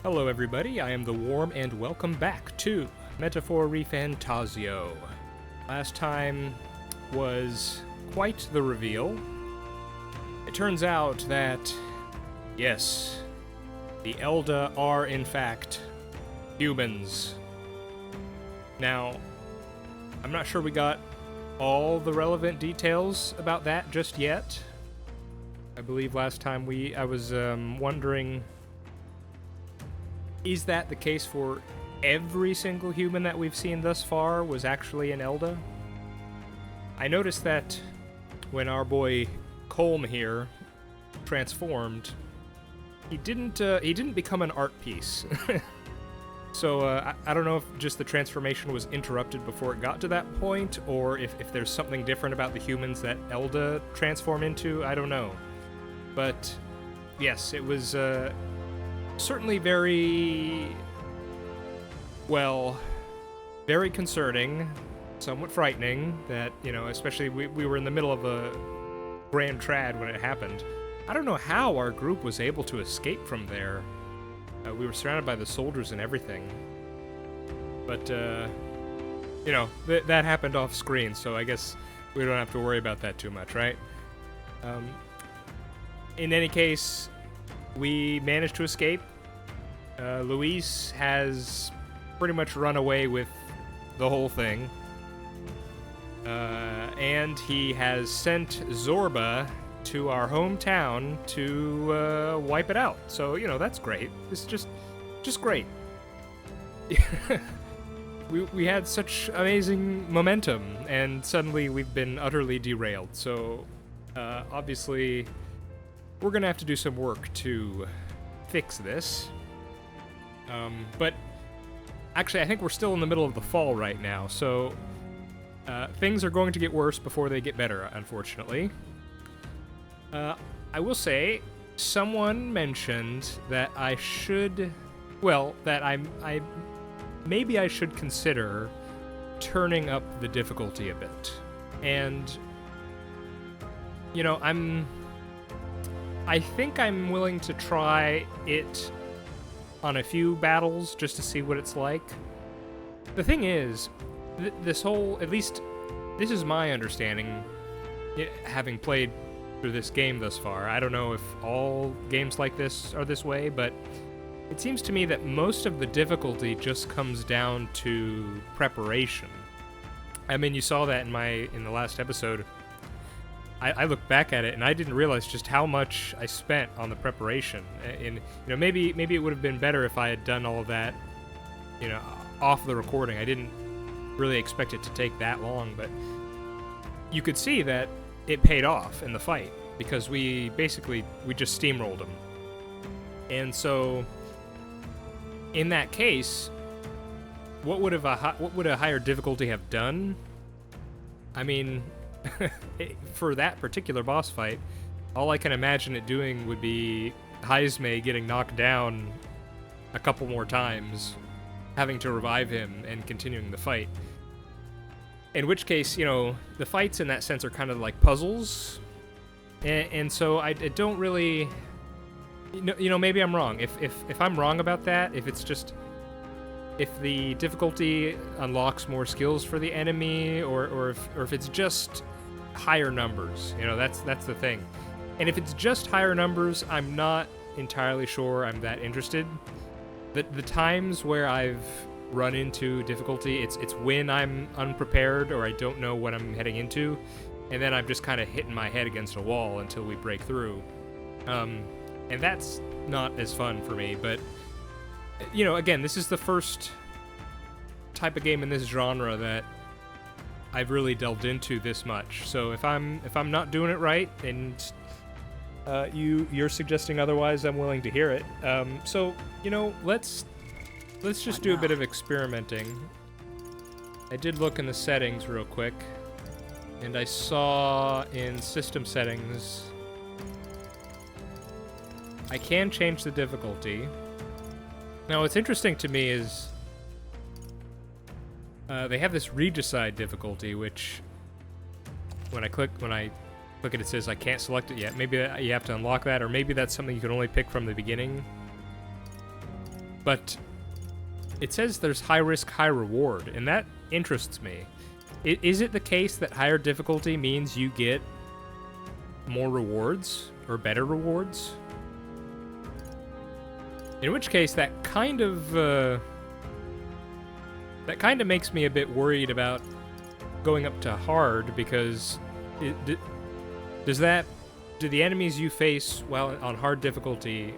Hello everybody, I am the Worm and welcome back to Metaphor ReFantazio. Last time was quite the reveal. It turns out that, yes, the Elda are in fact humans. Now, I'm not sure we got all the relevant details about that just yet. I believe last time I was wondering, is that the case for every single human that we've seen thus far was actually an Elda? I noticed that when our boy Colm here transformed, he didn't become an art piece. So I don't know if just the transformation was interrupted before it got to that point, or if there's something different about the humans that Elda transform into. I don't know. But yes, it was certainly very concerning, somewhat frightening that, especially we were in the middle of a grand trad when it happened. I don't know how our group was able to escape from there. We were surrounded by the soldiers and everything. But, that happened off screen, so I guess we don't have to worry about that too much, right? In any case, we managed to escape. Luis has pretty much run away with the whole thing. And he has sent Zorba to our hometown to wipe it out. So, that's great. It's just great. We had such amazing momentum, and suddenly we've been utterly derailed. So, obviously, we're gonna have to do some work to fix this. But actually, I think we're still in the middle of the fall right now, so things are going to get worse before they get better, unfortunately. I will say, someone mentioned that maybe I should consider turning up the difficulty a bit. And, I think I'm willing to try it on a few battles just to see what it's like. The thing is, at least this is my understanding, having played through this game thus far. I don't know if all games like this are this way, but it seems to me that most of the difficulty just comes down to preparation. I mean, you saw that in the last episode. I looked back at it and I didn't realize just how much I spent on the preparation. And maybe it would have been better if I had done all of that, off the recording. I didn't really expect it to take that long, but you could see that it paid off in the fight because we just steamrolled him. And so, in that case, what would a higher difficulty have done? I mean, for that particular boss fight, all I can imagine it doing would be Heisme getting knocked down a couple more times, having to revive him, and continuing the fight. In which case, the fights in that sense are kind of like puzzles, and so I don't really, maybe I'm wrong. If I'm wrong about that, if the difficulty unlocks more skills for the enemy, or if it's just higher numbers, that's the thing. And if it's just higher numbers, I'm not entirely sure I'm that interested. The times where I've run into difficulty, it's when I'm unprepared or I don't know what I'm heading into, and then I'm just kind of hitting my head against a wall until we break through. And that's not as fun for me, but again, this is the first type of game in this genre that I've really delved into this much. So if I'm not doing it right, and you're suggesting otherwise, I'm willing to hear it. So let's just do a bit of experimenting. I did look in the settings real quick, and I saw in system settings I can change the difficulty. Now, what's interesting to me is they have this Regicide difficulty, which when I click it, it says I can't select it yet. Maybe you have to unlock that, or maybe that's something you can only pick from the beginning. But it says there's high risk, high reward, and that interests me. Is it the case that higher difficulty means you get more rewards or better rewards? In which case, that kind of makes me a bit worried about going up to hard, because do the enemies you face while on hard difficulty,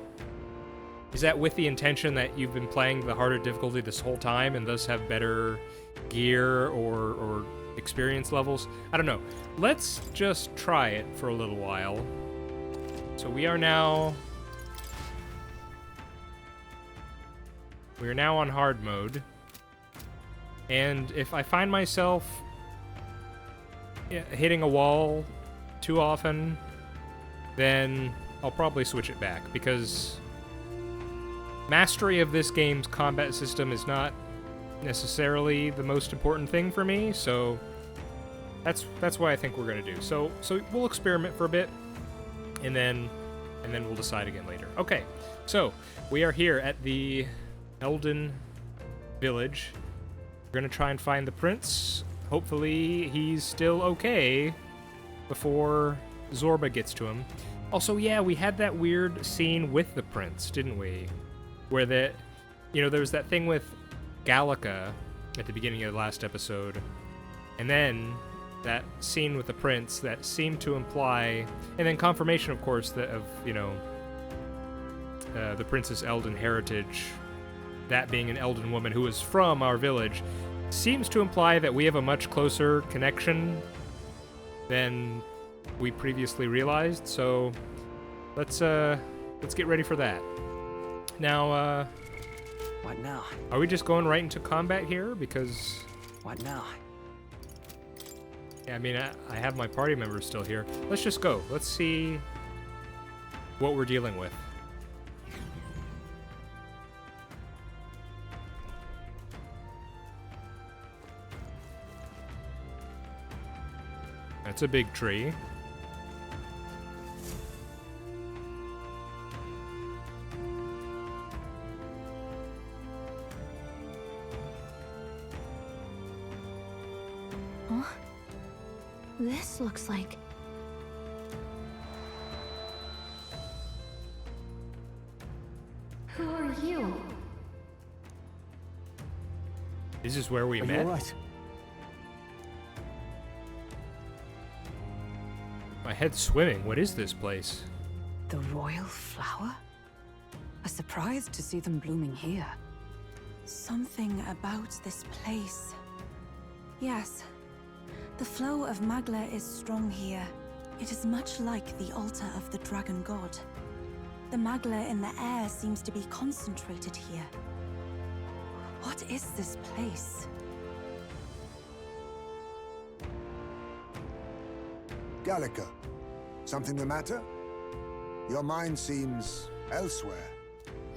is that with the intention that you've been playing the harder difficulty this whole time and thus have better gear or experience levels? I don't know. Let's just try it for a little while. So we are now on hard mode. And if I find myself hitting a wall too often, then I'll probably switch it back, because mastery of this game's combat system is not necessarily the most important thing for me, so that's what I think we're gonna do. So we'll experiment for a bit, and then we'll decide again later. Okay, so we are here at the Elden Village. We're gonna try and find the prince. Hopefully he's still okay before Zorba gets to him. Also, yeah, we had that weird scene with the prince, didn't we? Where there was that thing with Gallica at the beginning of the last episode, and then that scene with the prince that seemed to imply, and then confirmation, of course, of the prince's Elden heritage, that being an Elden woman who is from our village, seems to imply that we have a much closer connection than we previously realized. So let's get ready for that. Now, what now? Are we just going right into combat here? Because what now? Yeah, I mean, I have my party members still here. Let's just go. Let's see what we're dealing with. That's a big tree. Huh? This looks like... Who are you? This is where we Are met? you all right? My head's swimming. What is this place? The royal flower? A surprise to see them blooming here. Something about this place. Yes. The flow of Magla is strong here. It is much like the altar of the dragon god. The Magla in the air seems to be concentrated here. What is this place? Gallica, something the matter? Your mind seems elsewhere.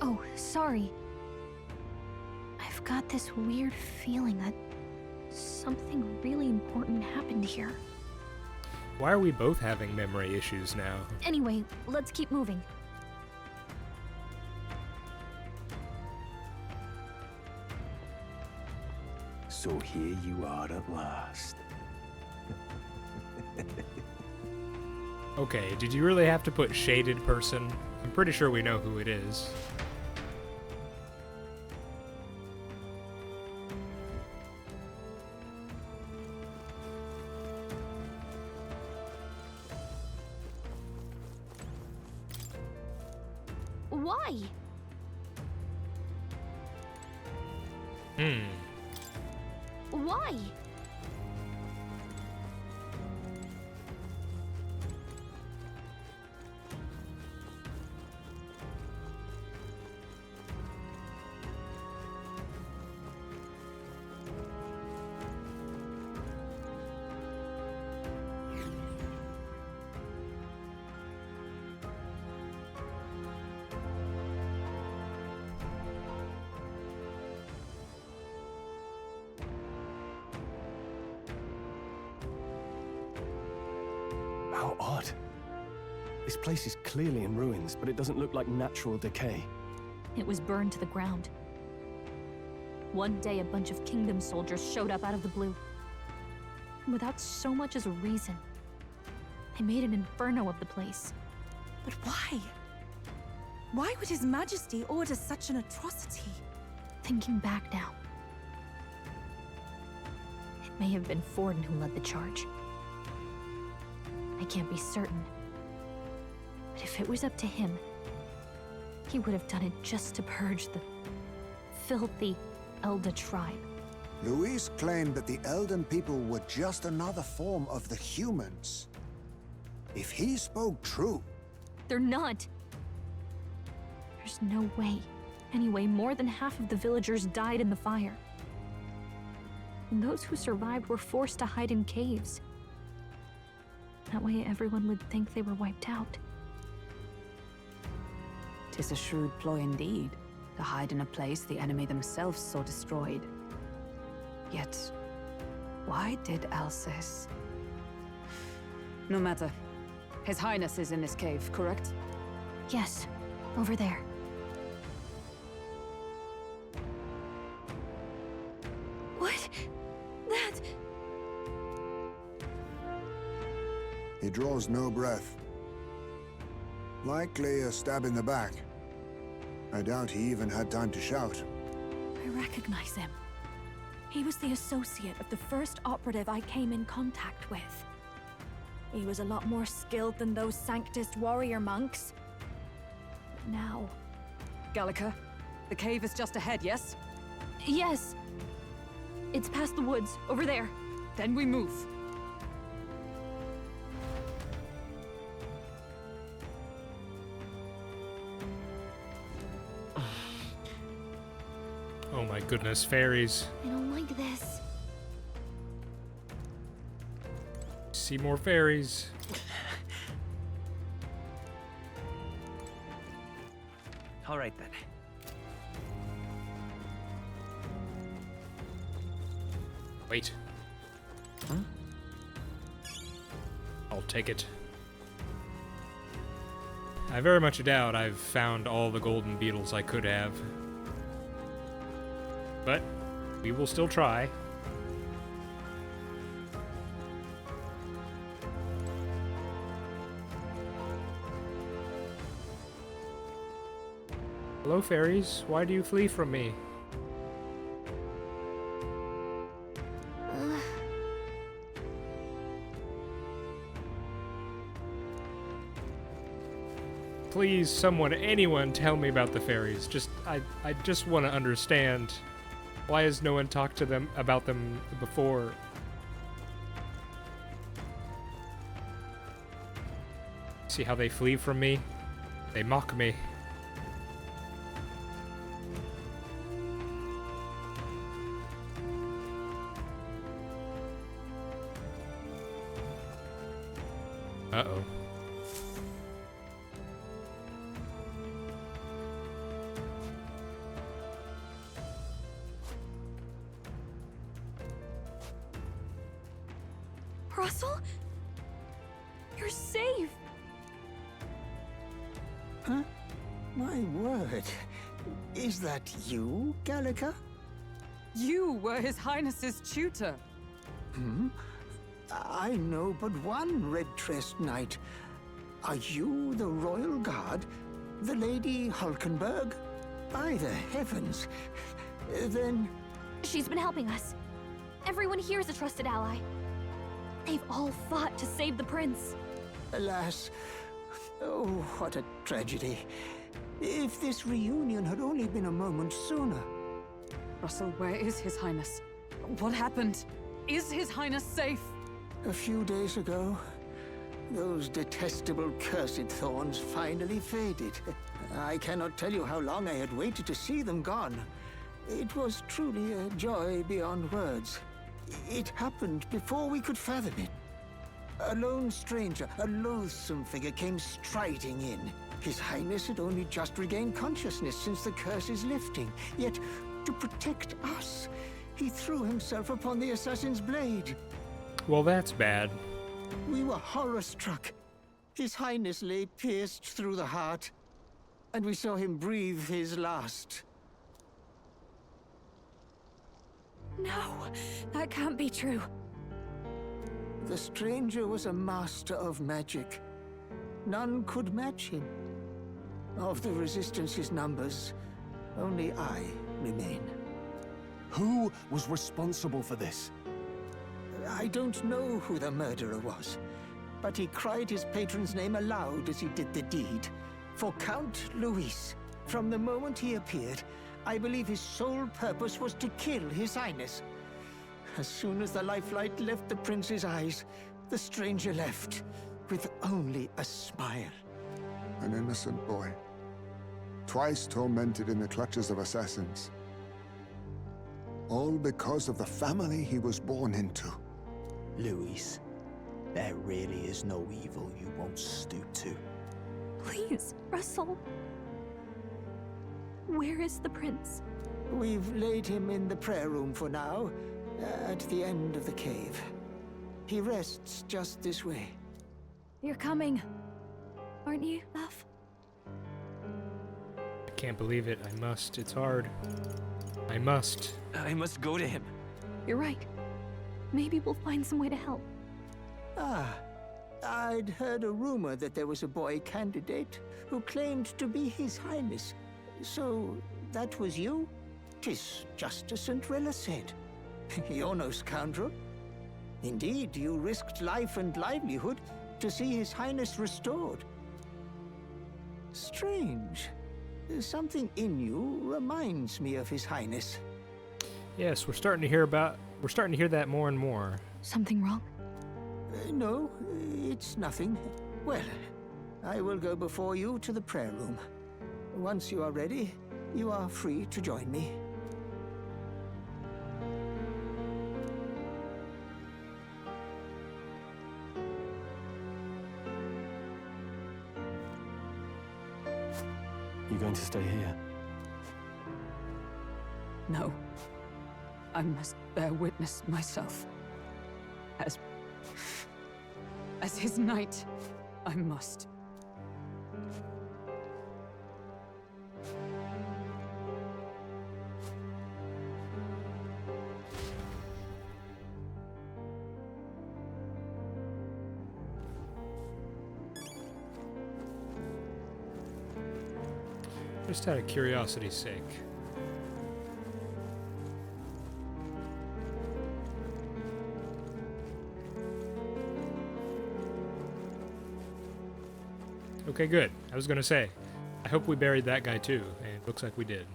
Oh, sorry. I've got this weird feeling that something really important happened here. Why are we both having memory issues now? Anyway, let's keep moving. So here you are at last. Okay, did you really have to put shaded person? I'm pretty sure we know who it is. Why? Why? How odd. This place is clearly in ruins, but it doesn't look like natural decay. It was burned to the ground. One day, a bunch of kingdom soldiers showed up out of the blue. Without so much as a reason. They made an inferno of the place. But why? Why would His Majesty order such an atrocity? Thinking back now, it may have been Forden who led the charge. I can't be certain. But if it was up to him, he would have done it just to purge the filthy Elda tribe. Luis claimed that the Elden people were just another form of the humans. If he spoke true... They're not. There's no way. Anyway, more than half of the villagers died in the fire. And those who survived were forced to hide in caves. That way everyone would think they were wiped out. 'Tis a shrewd ploy indeed, to hide in a place the enemy themselves saw destroyed. Yet, why did Alcest? No matter. His Highness is in this cave, correct? Yes, over there. What? That... He draws no breath. Likely a stab in the back. I doubt he even had time to shout. I recognize him. He was the associate of the first operative I came in contact with. He was a lot more skilled than those Sanctist warrior monks. But now... Gallica, the cave is just ahead, yes? Yes. It's past the woods, over there. Then we move. Oh my goodness, fairies. I don't like this. See more fairies. All right then. Wait. Huh? I'll take it. I very much doubt I've found all the golden beetles I could have. But we will still try. Hello, fairies. Why do you flee from me? Please, someone, anyone, tell me about the fairies. I just want to understand. Why has no one talked to them about them before? See how they flee from me? They mock me. Uh-oh. Russell? You're safe! Huh? My word. Is that you, Gallica? You were His Highness's tutor. Hmm? I know but one red-tressed knight. Are you the royal guard? The Lady Hulkenberg? By the heavens. Then... She's been helping us. Everyone here is a trusted ally. They've all fought to save the prince. Alas. Oh, what a tragedy. If this reunion had only been a moment sooner. Russell, where is His Highness? What happened? Is His Highness safe? A few days ago, those detestable cursed thorns finally faded. I cannot tell you how long I had waited to see them gone. It was truly a joy beyond words. It happened before we could fathom it. A lone stranger, a loathsome figure came striding in. His Highness had only just regained consciousness since the curse's lifting. Yet, to protect us, he threw himself upon the assassin's blade. Well, that's bad. We were horror-struck. His Highness lay pierced through the heart, and we saw him breathe his last. No, that can't be true. The stranger was a master of magic. None could match him. Of the Resistance's numbers, only I remain. Who was responsible for this? I don't know who the murderer was, but he cried his patron's name aloud as he did the deed. For Count Luis, from the moment he appeared, I believe his sole purpose was to kill His Highness. As soon as the lifelight left the prince's eyes, the stranger left, with only a smile. An innocent boy. Twice tormented in the clutches of assassins. All because of the family he was born into. Luis, there really is no evil you won't stoop to. Please, Russell. Where is the prince? We've laid him in the prayer room for now, at the end of the cave. He rests just this way. You're coming, aren't you, love? I can't believe it. I must. It's hard. I must. I must go to him. You're right. Maybe we'll find some way to help. Ah, I'd heard a rumor that there was a boy candidate who claimed to be His Highness. So, that was you? 'Tis just as Cinderella said. You're no scoundrel. Indeed, you risked life and livelihood to see His Highness restored. Strange. Something in you reminds me of His Highness. Yes, we're starting to hear that more and more. Something wrong? No, it's nothing. Well, I will go before you to the prayer room. Once you are ready, you are free to join me. You going to stay here? No. I must bear witness myself. As his knight, I must. Just out of curiosity's sake. Okay, good. I was gonna say, I hope we buried that guy too, and it looks like we did.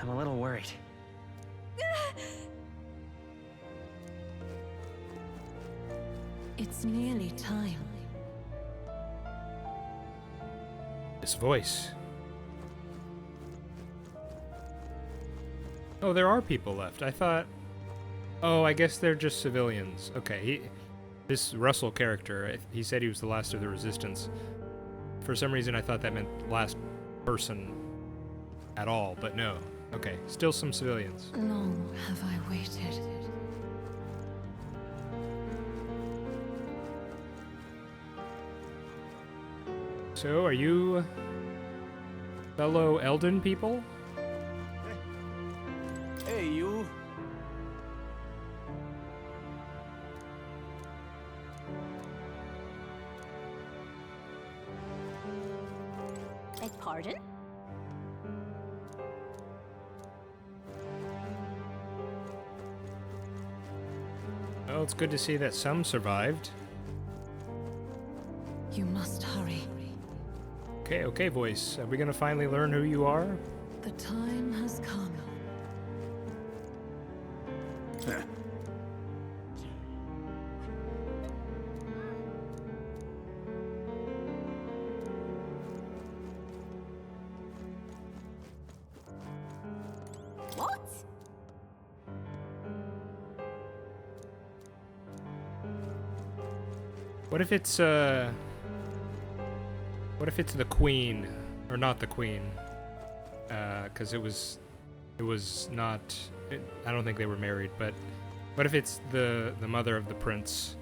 I'm a little worried. It's nearly time. This voice. Oh, there are people left. I thought... Oh, I guess they're just civilians. Okay, this Russell character, he said he was the last of the Resistance. For some reason, I thought that meant last person at all, but no. Okay, still some civilians. Long have I waited. So, are you fellow Elden people? Hey, you! Beg pardon? Well, it's good to see that some survived. You must hurry. Okay, voice. Are we gonna finally learn who you are? The time has come. What? What if it's what if it's the queen, or not the queen? 'Cause it was it was not. I don't think they were married, but if it's the mother of the prince,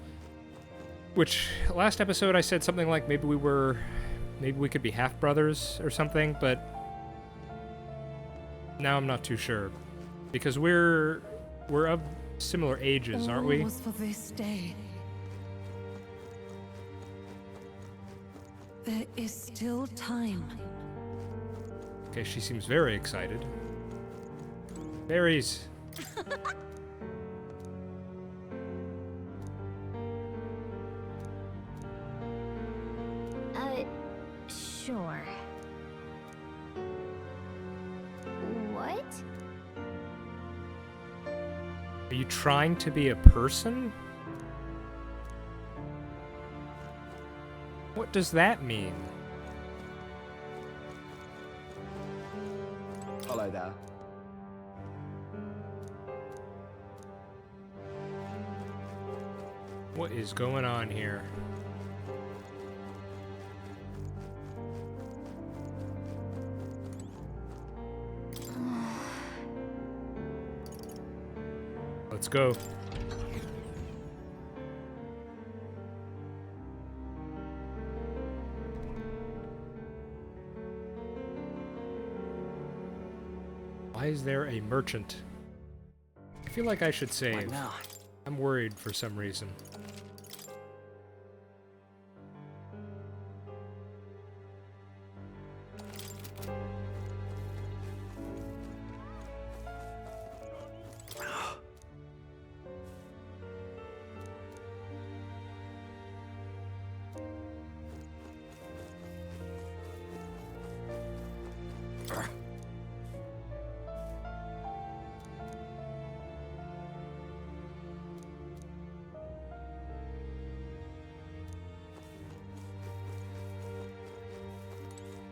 which last episode I said something like maybe we could be half brothers or something, but now I'm not too sure because we're of similar ages, aren't we? All was for this day. There is still time. Okay, she seems very excited. Fairies. Sure. What? Are you trying to be a person? What does that mean? Hello there. What is going on here? Let's go. Why is there a merchant? I feel like I should save. Right now. I'm worried for some reason.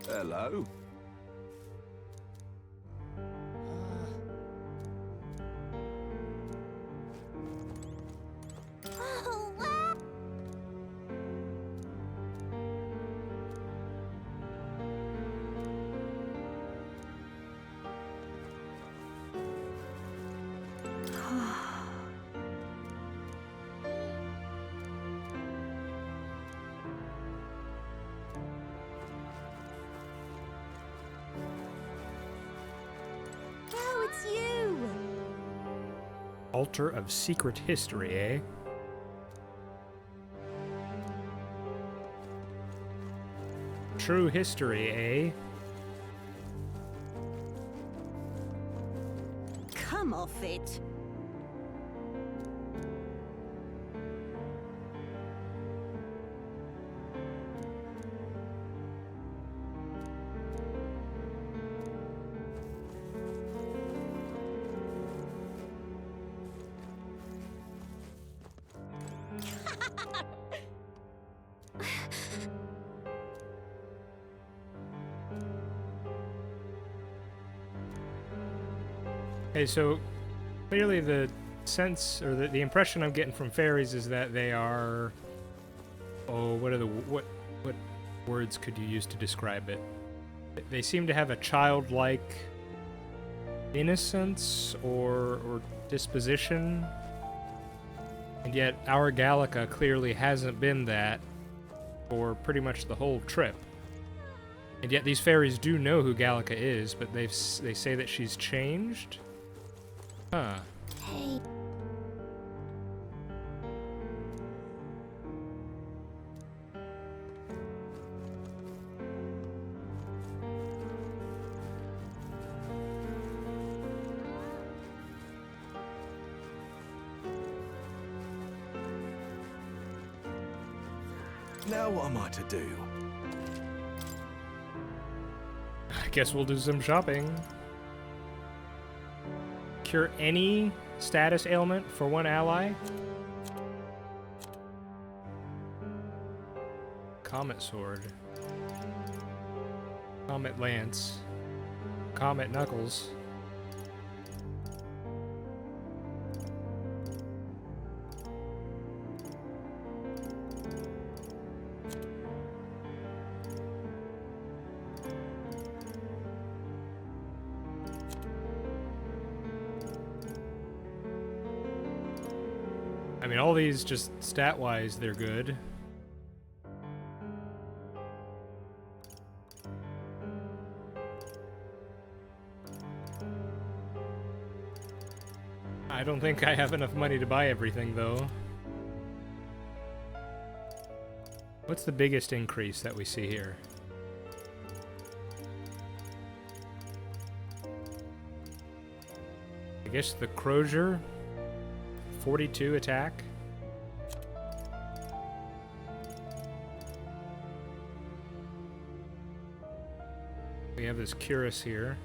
Hello. Oh, wow. Oh, it's you! Altar of secret history, eh? True history, eh? Come off it. Okay, so clearly the sense or the impression I'm getting from fairies is that they are. Oh, what words could you use to describe it? They seem to have a childlike innocence or disposition, and yet our Gallica clearly hasn't been that for pretty much the whole trip. And yet these fairies do know who Gallica is, but they say that she's changed? Huh. Hey. Now what am I to do? I guess we'll do some shopping. Cure any status ailment for one ally. Comet Sword. Comet Lance. Comet Knuckles. I mean, all these just stat-wise, they're good. I don't think I have enough money to buy everything, though. What's the biggest increase that we see here? I guess the Crozier, 42 attack. We have this Cuirass here.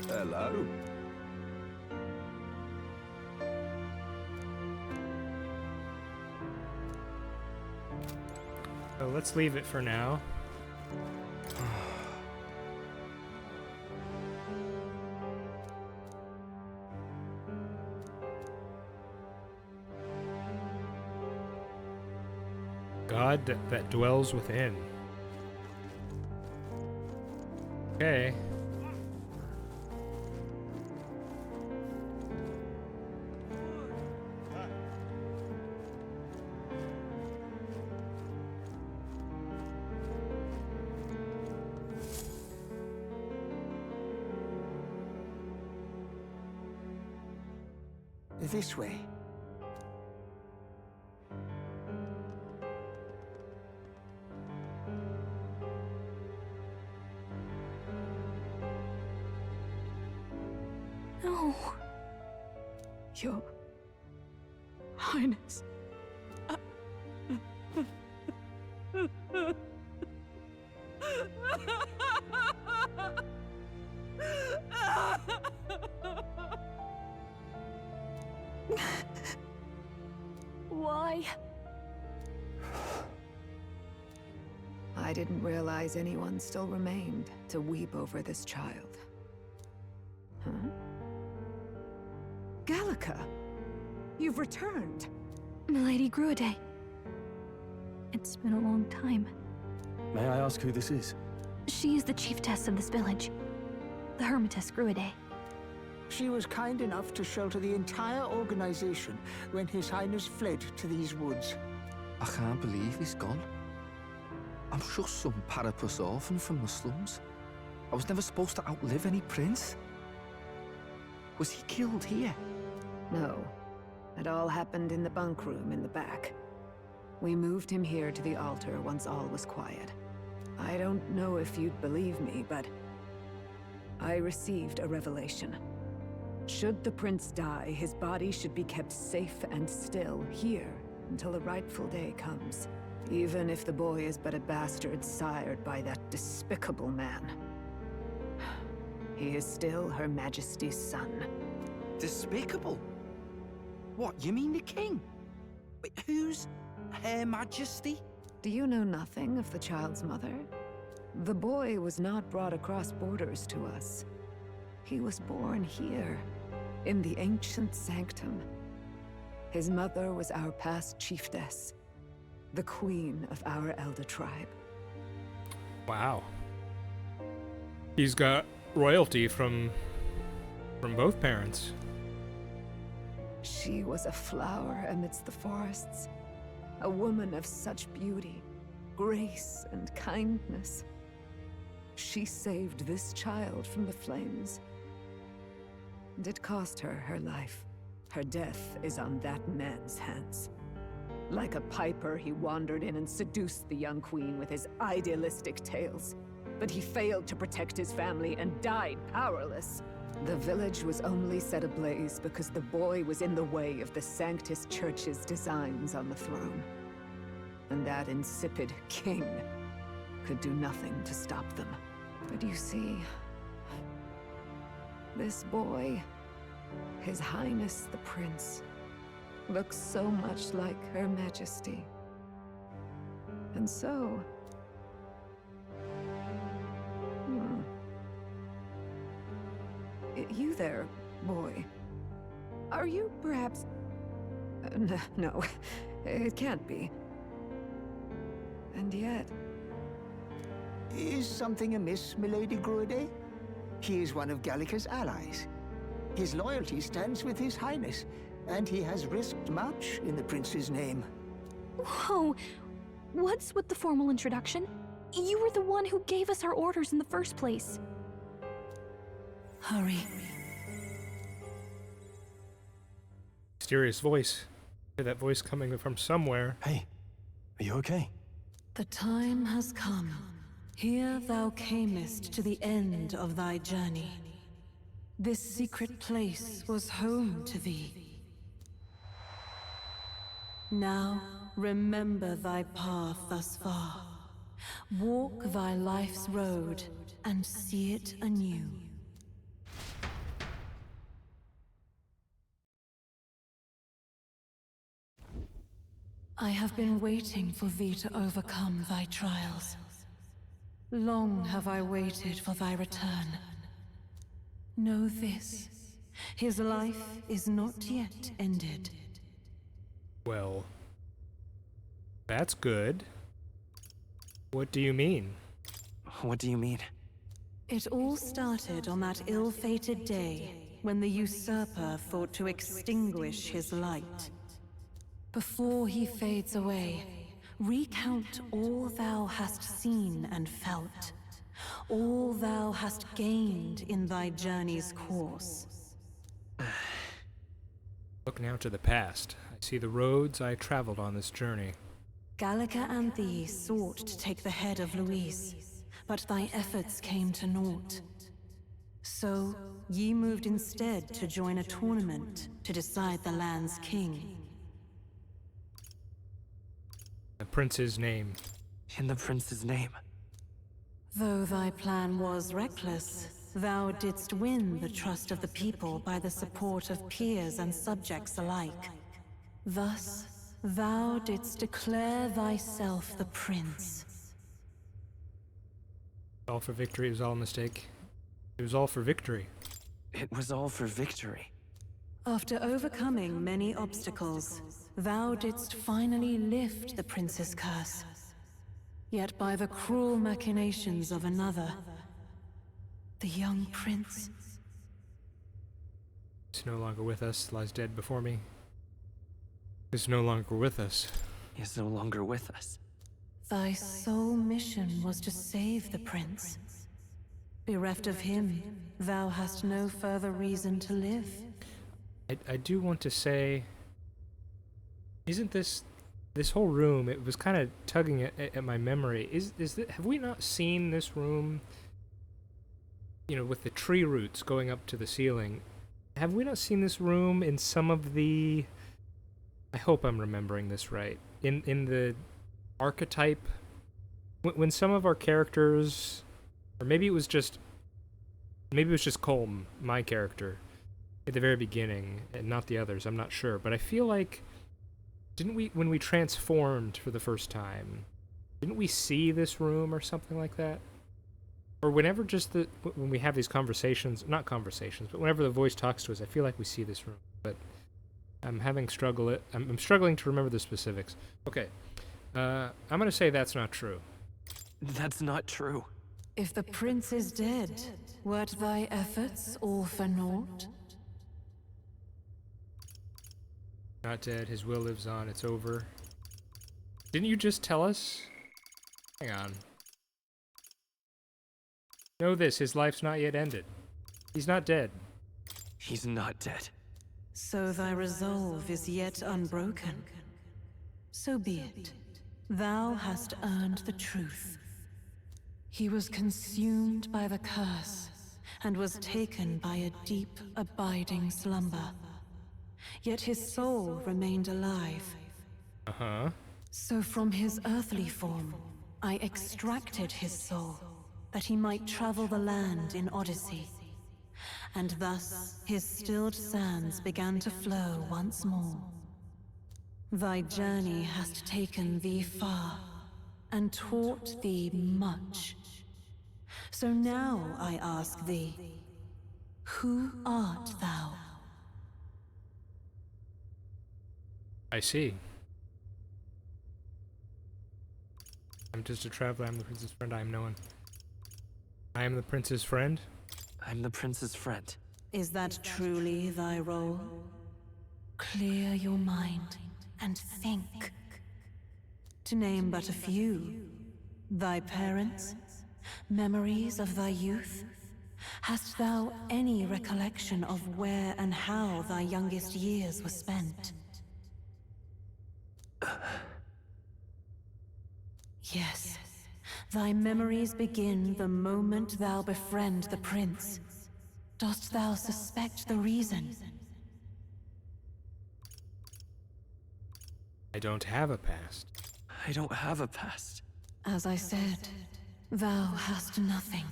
Hello. So let's leave it for now. God that dwells within. Okay. This way. No. Your Highness. Why? I didn't realize anyone still remained to weep over this child. Huh? Gallica! You've returned! Milady Gruade. It's been a long time. May I ask who this is? She is the chiefess of this village. The Hermitess Gruade. She was kind enough to shelter the entire organization when His Highness fled to these woods. I can't believe he's gone. I'm just some parapus orphan from the slums. I was never supposed to outlive any prince. Was he killed here? No. It all happened in the bunk room in the back. We moved him here to the altar once all was quiet. I don't know if you'd believe me, but I received a revelation. Should the prince die, his body should be kept safe and still here until the rightful day comes. Even if the boy is but a bastard sired by that despicable man. He is still Her Majesty's son. Despicable? What, you mean the king? Wait, who's Her Majesty? Do you know nothing of the child's mother? The boy was not brought across borders to us. He was born here, in the ancient sanctum. His mother was our past chiefess, the queen of our Elder tribe. Wow. He's got royalty from both parents. She was a flower amidst the forests, a woman of such beauty, grace, and kindness. She saved this child from the flames. And it cost her her life. Her death is on that man's hands. Like a piper, he wandered in and seduced the young queen with his idealistic tales. But he failed to protect his family and died powerless. The village was only set ablaze because the boy was in the way of the Sanctus Church's designs on the throne. And that insipid king could do nothing to stop them. But you see, this boy, His Highness the Prince, looks so much like Her Majesty. And so, You there, boy. Are you perhaps... no, it can't be. And yet... Is something amiss, Milady Gruede? He is one of Gallica's allies. His loyalty stands with His Highness, and he has risked much in the prince's name. Whoa! What's with the formal introduction? You were the one who gave us our orders in the first place. Hurry. Mysterious voice. I hear that voice coming from somewhere. Hey, are you okay? The time has come. Here thou camest to the end of thy journey. This secret place was home to thee. Now, remember thy path thus far. Walk thy life's road and see it anew. I have been waiting for thee to overcome thy trials. Long have I waited for thy return. Know this, his life is not yet ended. Well, that's good. What do you mean? What do you mean? It all started on that ill-fated day when the usurper thought to extinguish his light. Before he fades away, recount all thou hast seen and felt, all thou hast gained in thy journey's course. Look now to the past. I see the roads I traveled on this journey. Gallica and thee sought to take the head of Louise, but thy efforts came to naught. So, ye moved instead to join a tournament to decide the land's king. The prince's name. In the prince's name. Though thy plan was reckless, thou didst win the trust of the people by the support of peers and subjects alike. Thus, thou didst declare thyself the prince. All for victory. It was all a mistake. It was all for victory. It was all for victory. After overcoming many obstacles, thou didst finally lift the prince's curse. Yet by the cruel machinations of another, the young prince Is no longer with us, lies dead before me. Is no longer with us. He is no longer with us. Thy sole mission was to save the prince. Bereft of him, thou hast no further reason to live. I do want to say, isn't this whole room? It was kind of tugging at my memory. Have we not seen this room? You know, with the tree roots going up to the ceiling. Have we not seen this room in some of the? I hope I'm remembering this right. In the archetype, when some of our characters, or maybe it was just Colm, my character, at the very beginning, and not the others. I'm not sure, but I feel like, didn't we, when we transformed for the first time, didn't we see this room or something like that? Or whenever when we have these conversations, not conversations, but whenever the voice talks to us, I feel like we see this room. But I'm I'm struggling to remember the specifics. Okay, I'm gonna say that's not true. That's not true. If the prince is dead, wert thy efforts all for naught? Not dead. His will lives on. It's over. Didn't you just tell us? Hang on. Know this. His life's not yet ended. He's not dead. He's not dead. So thy resolve is yet unbroken. So be it. Thou hast earned the truth. He was consumed by the curse, and was taken by a deep, abiding slumber. Yet his soul remained alive. Uh-huh. So from his earthly form, I extracted his soul, that he might travel the land in Odyssey. And thus his stilled sands began to flow once more. Thy journey hast taken thee far, and taught thee much. So now I ask thee, Who art thou? I see. I'm just a traveler. I'm the prince's friend. I am no one. I am the prince's friend. I'm the prince's friend. Is that truly thy role? Clear your mind and think. To name but a few, thy parents, memories of thy youth. Hast thou any recollection of where and how thy youngest years were spent? Yes, thy memories begin the moment thou befriend the prince. Dost thou suspect the reason? I don't have a past. I don't have a past. As I said, thou hast nothing.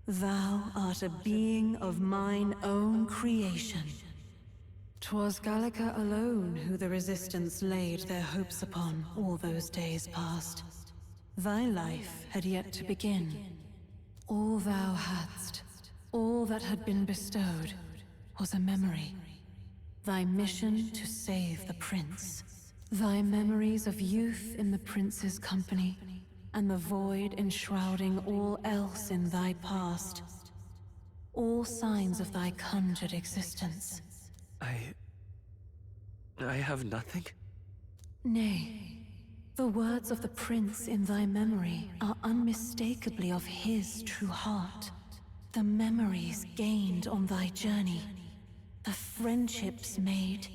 Thou art a being of mine own creation. 'Twas Gallica alone who the Resistance laid their hopes upon all those days past. Thy life had yet to begin. All thou hadst, all that had been bestowed, was a memory. Thy mission to save the prince. Thy memories of youth in the prince's company, and the void enshrouding all else in thy past. All signs of thy conjured existence. I have nothing? Nay, the words of the prince in thy memory are unmistakably of his true heart. The memories gained on thy journey, the friendships made,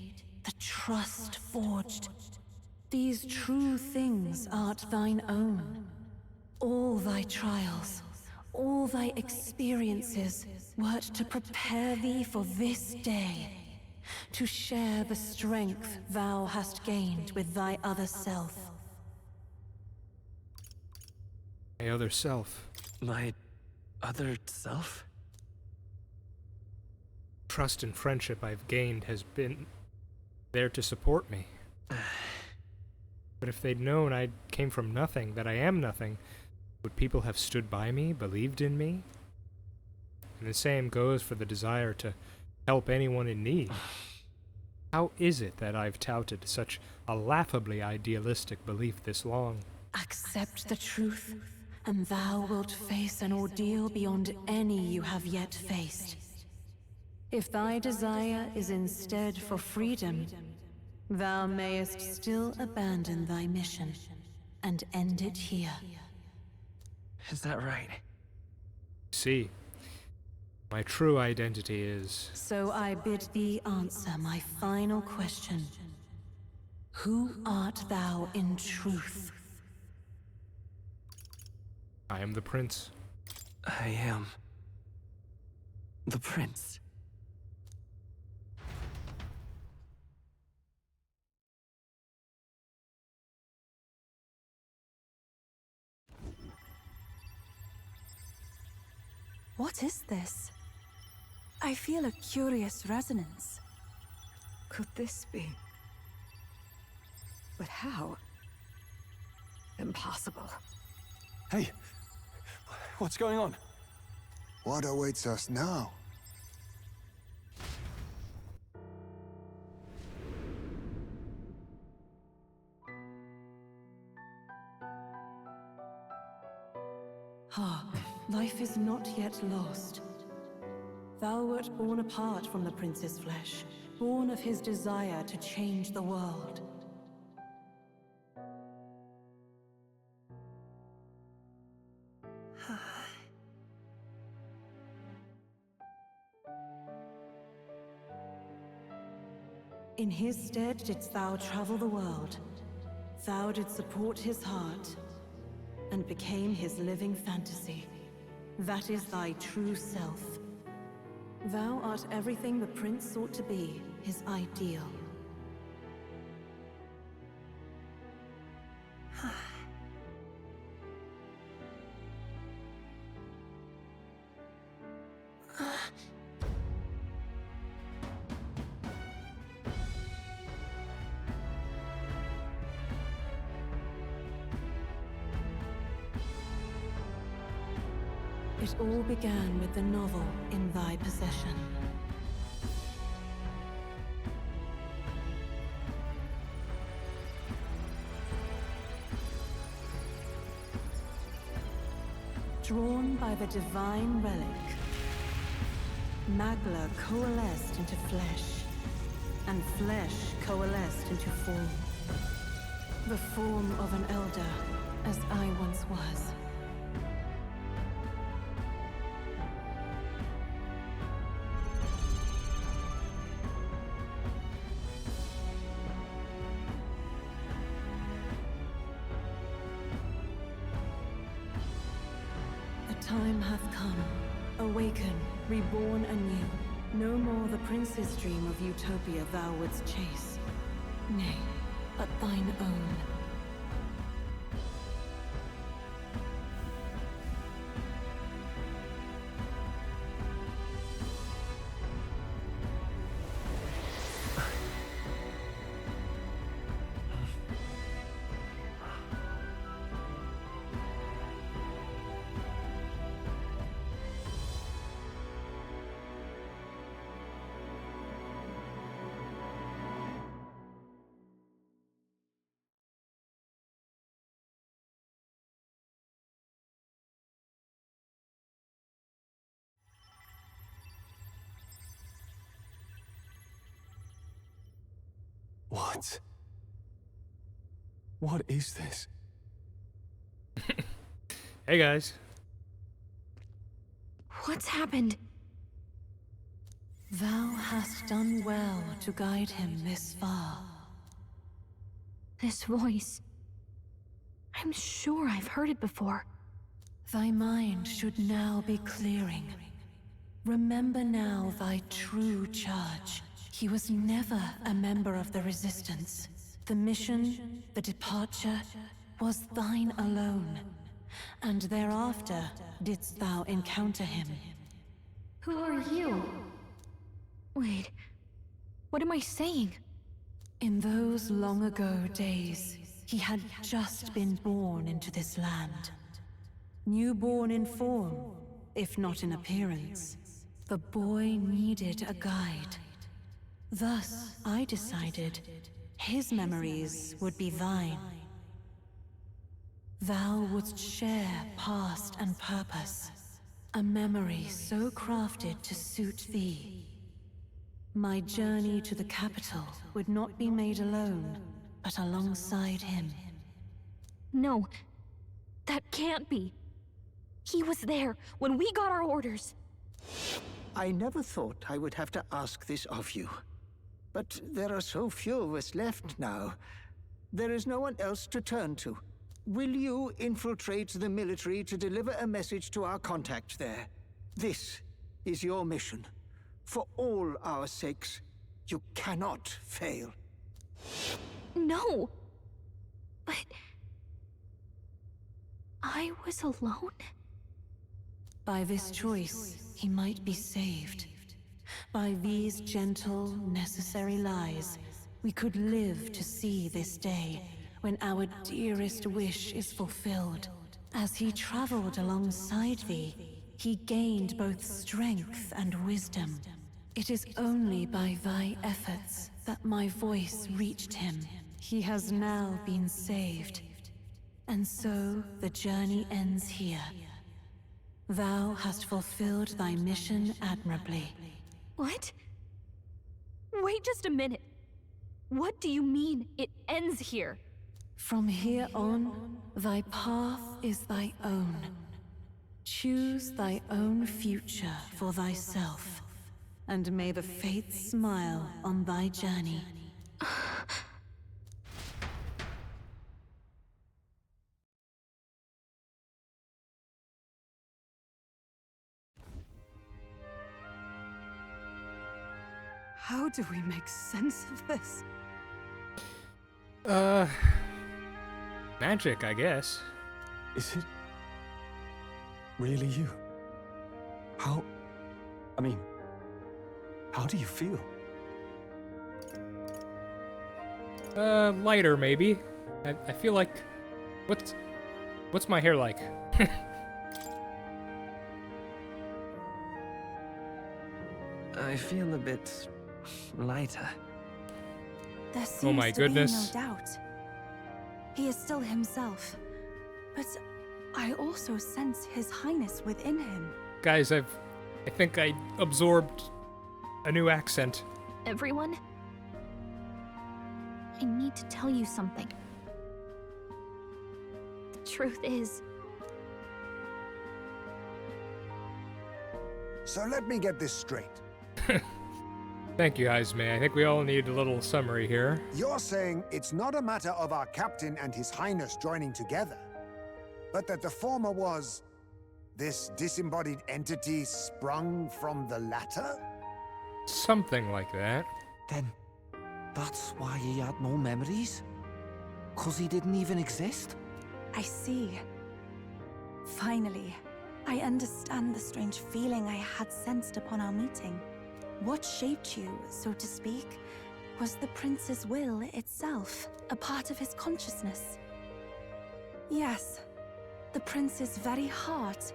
the trust forged. These true things art thine own. All thy trials, all thy experiences wert to prepare thee for this day, to share the strength thou hast gained with thy other self. My other self. My other self? Trust and friendship I've gained has been there to support me. But if they'd known I came from nothing, that I am nothing, would people have stood by me, believed in me? And the same goes for the desire to help anyone in need. How is it that I've touted such a laughably idealistic belief this long? Accept the truth, and thou wilt face an ordeal beyond any you have yet faced. If thy desire is instead for freedom, thou mayest still abandon thy mission and end it here. Is that right? See, my true identity is... So I bid thee answer my final question. Who art thou in truth? I am the prince. I am... the prince. What is this? I feel a curious resonance. Could this be? But how? Impossible. Hey! What's going on? What awaits us now? Hark, life is not yet lost. Thou wert born apart from the prince's flesh, born of his desire to change the world. In his stead didst thou travel the world. Thou didst support his heart, and became his living fantasy. That is thy true self. Thou art everything the prince sought to be, his ideal. It all began with the novel in thy possession. Drawn by the divine relic, Magla coalesced into flesh, and flesh coalesced into form. The form of an elder, as I once was. The time hath come. Awaken, reborn anew. No more the prince's dream of utopia thou wouldst chase. Nay, but thine own. What? What is this? Hey guys. What's happened? Thou hast done well to guide him this far. This voice. I'm sure I've heard it before. Thy mind should now be clearing. Remember now thy true charge. He was never a member of the Resistance. The mission, the departure, was thine alone. And thereafter didst thou encounter him. Who are you? Wait, what am I saying? In those long ago days, he had just been born into this land. Newborn in form, if not in appearance. The boy needed a guide. Thus, I decided his memories would be thine. Thou wouldst share past and purpose, a memory so crafted to suit thee. My journey to the capital would not be made alone, but alongside him. No, that can't be. He was there when we got our orders. I never thought I would have to ask this of you. But there are so few of us left now. There is no one else to turn to. Will you infiltrate the military to deliver a message to our contact there? This is your mission. For all our sakes, you cannot fail. No! But... I was alone? By this choice, he might be saved. By these gentle, necessary lies, we could live to see this day, when our dearest wish is fulfilled. As he traveled alongside thee, he gained both strength and wisdom. It is only by thy efforts that my voice reached him. He has now been saved. And so, the journey ends here. Thou hast fulfilled thy mission admirably. What? Wait just a minute. What do you mean, it ends here? From here on, thy path is thy own. Choose thy own future for thyself, and may the fates smile on thy journey. How do we make sense of this? Magic, I guess. Is it really you? How do you feel? Lighter, maybe. I feel like... What's my hair like? I feel a bit lighter. There seems Oh my to be goodness. no doubt. He is still himself, but I also sense His Highness within him. Guys, I think I absorbed a new accent. Everyone, I need to tell you something. The truth is, So let me get this straight. Thank you, Ismay. I think we all need a little summary here. You're saying it's not a matter of our captain and His Highness joining together, but that the former was this disembodied entity sprung from the latter? Something like that. Then, that's why he had no memories? 'Cause he didn't even exist? I see. Finally, I understand the strange feeling I had sensed upon our meeting. What shaped you, so to speak, was the prince's will itself, a part of his consciousness. Yes, the prince's very heart.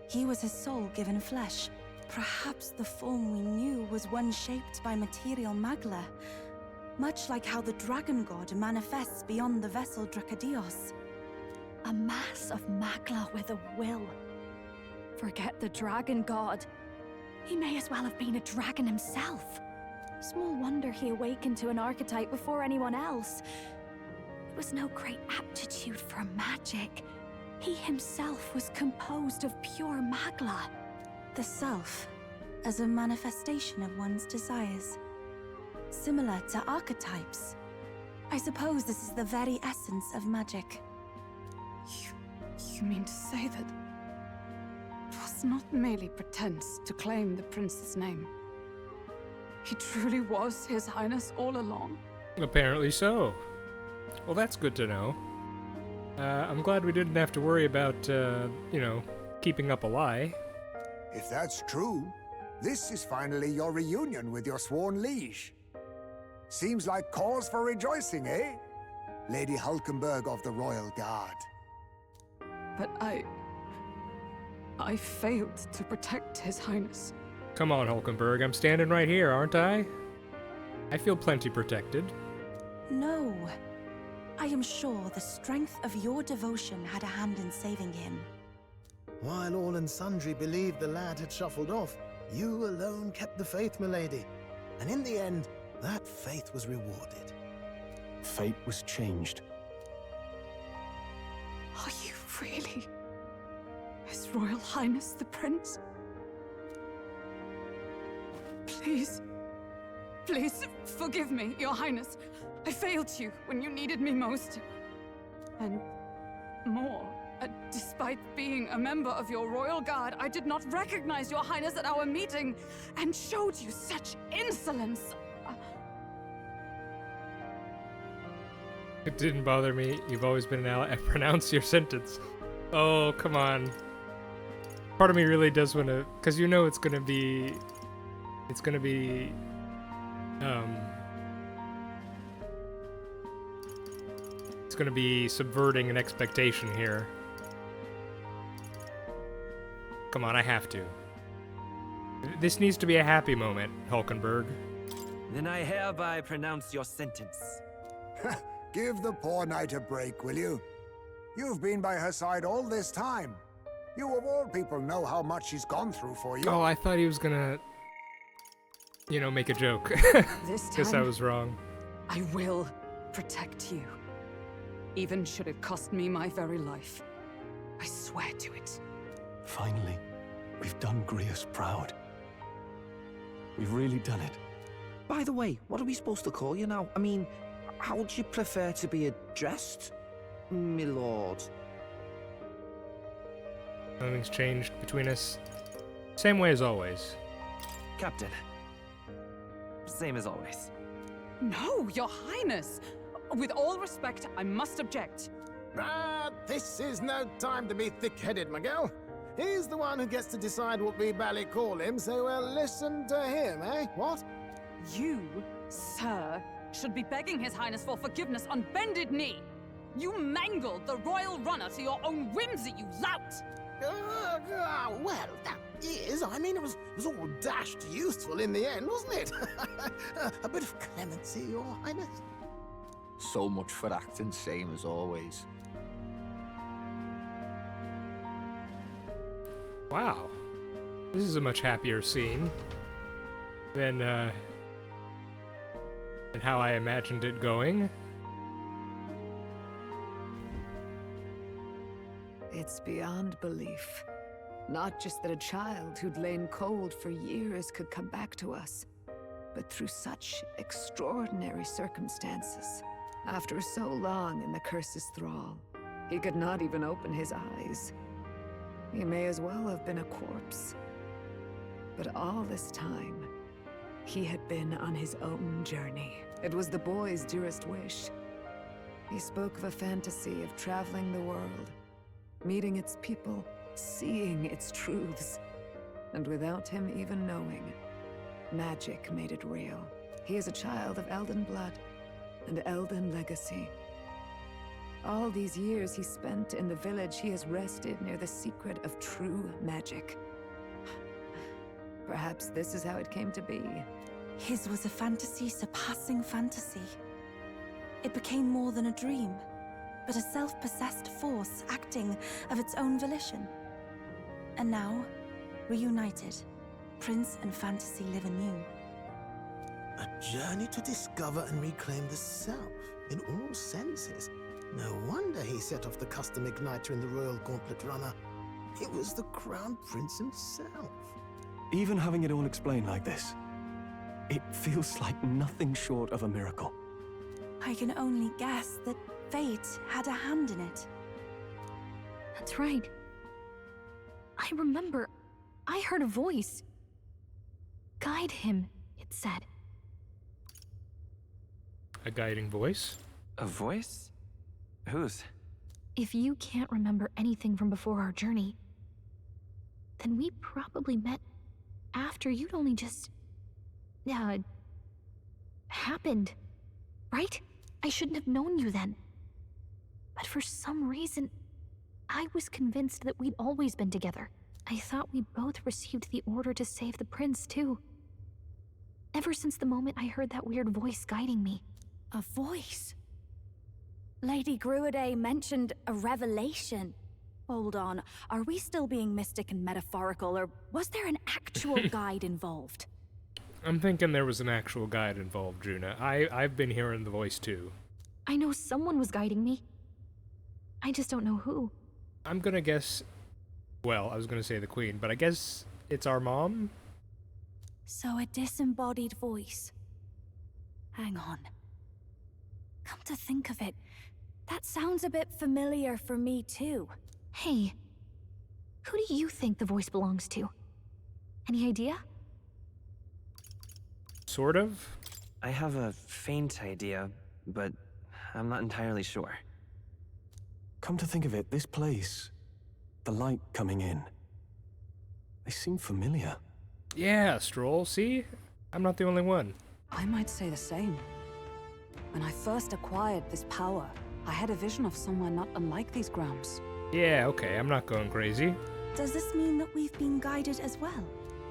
He was his soul given flesh. Perhaps the form we knew was one shaped by material magla, much like how the dragon god manifests beyond the vessel Dracadios. a mass of magla with a will. Forget the dragon god. He may as well have been a dragon himself. Small wonder he awakened to an archetype before anyone else. It was no great aptitude for magic. He himself was composed of pure magla. The self, as a manifestation of one's desires. Similar to archetypes. I suppose this is the very essence of magic. You mean to say that it was not merely pretense to claim the prince's name? He truly was His Highness all along? Apparently so. Well, that's good to know. I'm glad we didn't have to worry about, keeping up a lie. If that's true, this is finally your reunion with your sworn liege. Seems like cause for rejoicing, eh? Lady Hulkenberg of the Royal Guard. But I failed to protect His Highness. Come on, Hulkenberg, I'm standing right here, aren't I? I feel plenty protected. No. I am sure the strength of your devotion had a hand in saving him. While all and sundry believed the lad had shuffled off, you alone kept the faith, milady. And in the end, that faith was rewarded. Fate was changed. Are you really His Royal Highness the Prince? Please, please forgive me, Your Highness. I failed you when you needed me most. And more, despite being a member of your Royal Guard, I did not recognize Your Highness at our meeting and showed you such insolence. It didn't bother me. You've always been an ally. Pronounce your sentence. Oh, come on. Part of me really does want to, because you know it's gonna be subverting an expectation here. Come on, I have to. This needs to be a happy moment, Hulkenberg. Then I hereby pronounce your sentence. Give the poor knight a break, will you? You've been by her side all this time. You of all people know how much she's gone through for you. Oh, I thought he was gonna, make a joke. This time, Guess I was wrong. I will protect you. Even should it cost me my very life. I swear to it. Finally, we've done Grius proud. We've really done it. By the way, what are we supposed to call you now? I mean, how would you prefer to be addressed, my lord? Nothing's changed between us. Same way as always. Captain. Same as always. No, Your Highness! With all respect, I must object. This is no time to be thick-headed, Miguel. He's the one who gets to decide what we bally call him, so we'll listen to him, eh? What? You, sir, should be begging His Highness for forgiveness on bended knee. You mangled the royal runner to your own whimsy, you lout! Well, years. I mean, it was all dashed useful in the end, wasn't it? A bit of clemency, Your Highness. So much for acting same as always. Wow. This is a much happier scene than how I imagined it going. It's beyond belief. Not just that a child who'd lain cold for years could come back to us, but through such extraordinary circumstances. After so long in the curse's thrall, he could not even open his eyes. He may as well have been a corpse. But all this time, he had been on his own journey. It was the boy's dearest wish. He spoke of a fantasy of traveling the world, meeting its people, seeing its truths. And without him even knowing, magic made it real. He is a child of Elden blood and Elden legacy. All these years he spent in the village, he has rested near the secret of true magic. Perhaps this is how it came to be. His was a fantasy surpassing fantasy. It became more than a dream, but a self-possessed force acting of its own volition. And now, reunited, Prince and fantasy live anew. A journey to discover and reclaim the self, in all senses. No wonder he set off the custom igniter in the Royal Gauntlet Runner. It was the Crown Prince himself. Even having it all explained like this, it feels like nothing short of a miracle. I can only guess that fate had a hand in it. That's right. I remember. I heard a voice. Guide him, it said. A guiding voice? A voice? Whose? If you can't remember anything from before our journey, then we probably met after you'd only just... happened. Right? I shouldn't have known you then. But for some reason, I was convinced that we'd always been together. I thought we both received the order to save the prince, too. Ever since the moment I heard that weird voice guiding me. A voice? Lady Gruaday mentioned a revelation. Hold on, are we still being mystic and metaphorical, or was there an actual guide involved? I'm thinking there was an actual guide involved, Juna. I've been hearing the voice too. I know someone was guiding me. I just don't know who. I'm gonna guess... Well, I was gonna say the queen, but I guess it's our mom? So a disembodied voice. Hang on. Come to think of it, that sounds a bit familiar for me too. Hey, who do you think the voice belongs to? Any idea? Sort of. I have a faint idea, but I'm not entirely sure. Come to think of it, this place, the light coming in, they seem familiar. Yeah, Stroll, see? I'm not the only one. I might say the same. When I first acquired this power, I had a vision of someone not unlike these grounds. Yeah, okay, I'm not going crazy. Does this mean that we've been guided as well?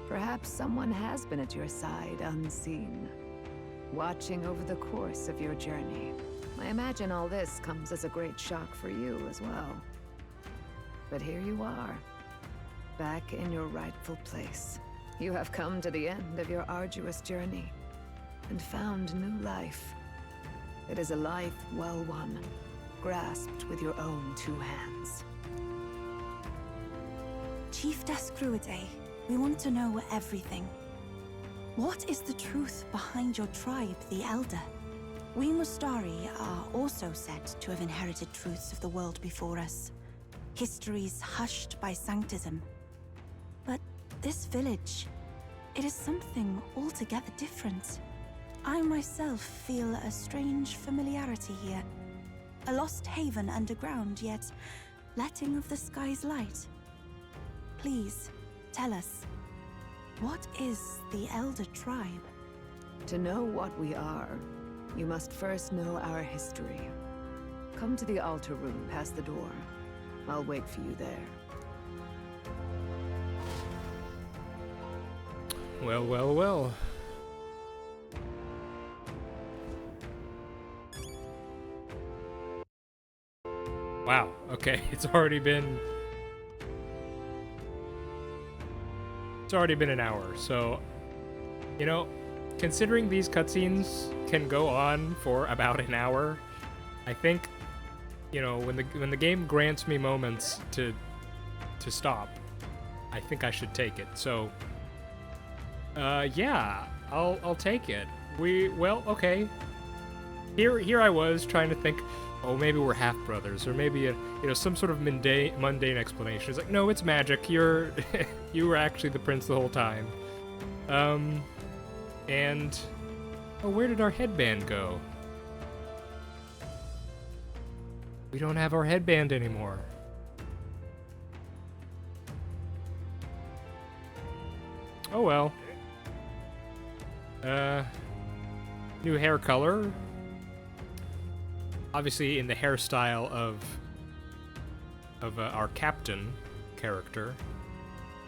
Perhaps someone has been at your side unseen, watching over the course of your journey. I imagine all this comes as a great shock for you as well. But here you are, back in your rightful place. You have come to the end of your arduous journey and found new life. It is a life well won, grasped with your own two hands. Chiefess Gruaday, we want to know everything. What is the truth behind your tribe, the Elder? We Mustari are also said to have inherited truths of the world before us. Histories hushed by sanctism. But this village, it is something altogether different. I myself feel a strange familiarity here. A lost haven underground, yet letting of the sky's light. Please, tell us, what is the Elder Tribe? To know what we are, you must first know our history. Come to the altar room past the door. I'll wait for you there. Well, well, well. Wow, okay, it's already been an hour, so, you know, considering these cutscenes can go on for about an hour, I think, you know, when the game grants me moments to stop, I think I should take it. So, yeah, I'll take it. Well, okay. Here I was trying to think, oh, maybe we're half brothers, or maybe some sort of mundane explanation. It's like, no, it's magic. You were actually the prince the whole time. And oh, where did our headband go? We don't have our headband anymore. Oh well. New hair color. Obviously in the hairstyle of our captain character.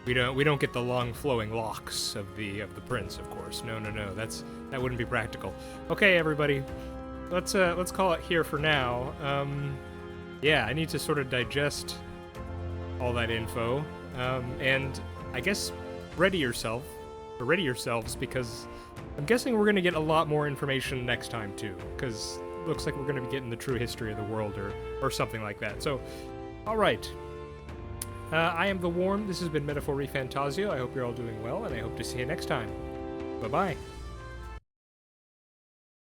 We don't get the long flowing locks of the prince, of course. No. That wouldn't be practical. Okay, everybody. Let's call it here for now. Yeah, I need to sort of digest all that info. And I guess ready yourselves, because I'm guessing we're gonna get a lot more information next time too, because it looks like we're gonna be getting the true history of the world or something like that. So, all right. I am The Worm. This has been Metaphor ReFantazio. I hope you're all doing well, and I hope to see you next time. Bye-bye.